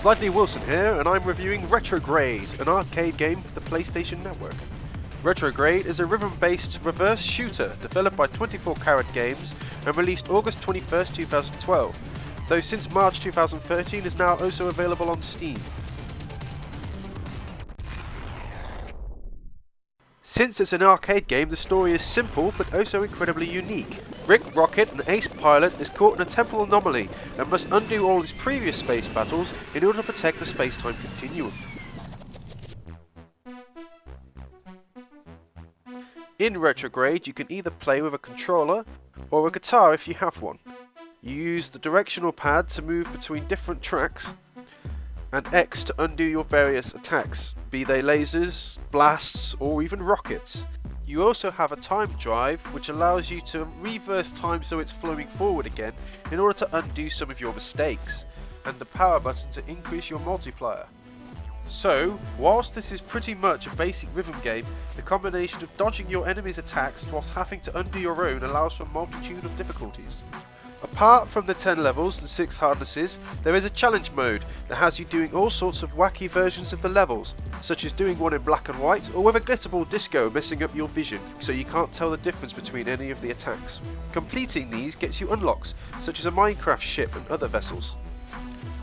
SlightlyWilson here, and I'm reviewing Retrograde, an arcade game for the PlayStation Network. Retrograde is a rhythm-based reverse shooter developed by 24 Carat Games and released August 21st, 2012, though since March 2013 is now also available on Steam. Since it's an arcade game, the story is simple but also incredibly unique. Rick Rocket, an ace pilot, is caught in a temporal anomaly and must undo all his previous space battles in order to protect the space-time continuum. In Retrograde, you can either play with a controller or a guitar if you have one. You use the directional pad to move between different tracks, and X to undo your various attacks, be they lasers, blasts, or even rockets. You also have a time drive which allows you to reverse time so it's flowing forward again in order to undo some of your mistakes, and the power button to increase your multiplier. So, whilst this is pretty much a basic rhythm game, the combination of dodging your enemy's attacks whilst having to undo your own allows for a multitude of difficulties. Apart from the 10 levels and 6 hardnesses, there is a challenge mode that has you doing all sorts of wacky versions of the levels, such as doing one in black and white or with a glitterball disco messing up your vision so you can't tell the difference between any of the attacks. Completing these gets you unlocks, such as a Minecraft ship and other vessels.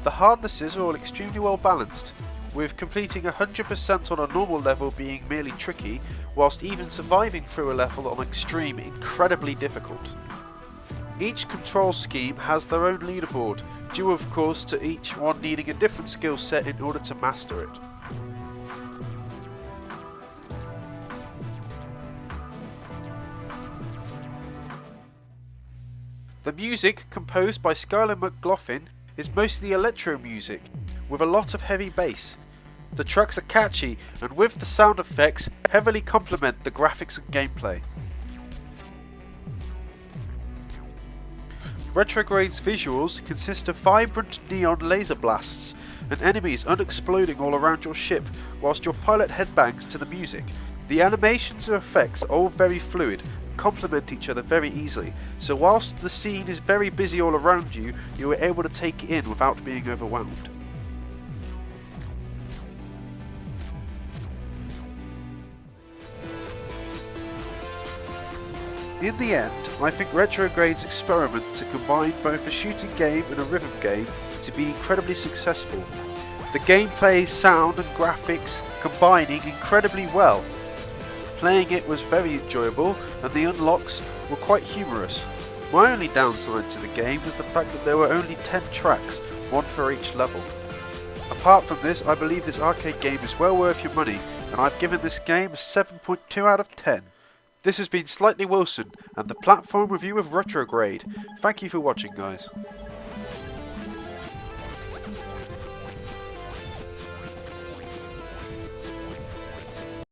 The hardnesses are all extremely well balanced, with completing 100% on a normal level being merely tricky, whilst even surviving through a level on extreme incredibly difficult. Each control scheme has their own leaderboard, due of course to each one needing a different skill set in order to master it. The music, composed by Skylar McLaughlin, is mostly electro music, with a lot of heavy bass. The tracks are catchy, and with the sound effects, heavily complement the graphics and gameplay. Retrograde's visuals consist of vibrant neon laser blasts and enemies unexploding all around your ship whilst your pilot headbangs to the music. The animations and effects are all very fluid and complement each other very easily, so whilst the scene is very busy all around you, you are able to take it in without being overwhelmed. In the end, I think Retrograde's experiment to combine both a shooting game and a rhythm game to be incredibly successful. The gameplay, sound and graphics combining incredibly well. Playing it was very enjoyable and the unlocks were quite humorous. My only downside to the game was the fact that there were only 10 tracks, one for each level. Apart from this, I believe this arcade game is well worth your money, and I've given this game a 7.2 out of 10. This has been SlightlyWilson and the platform review of Retrograde. Thank you for watching, guys.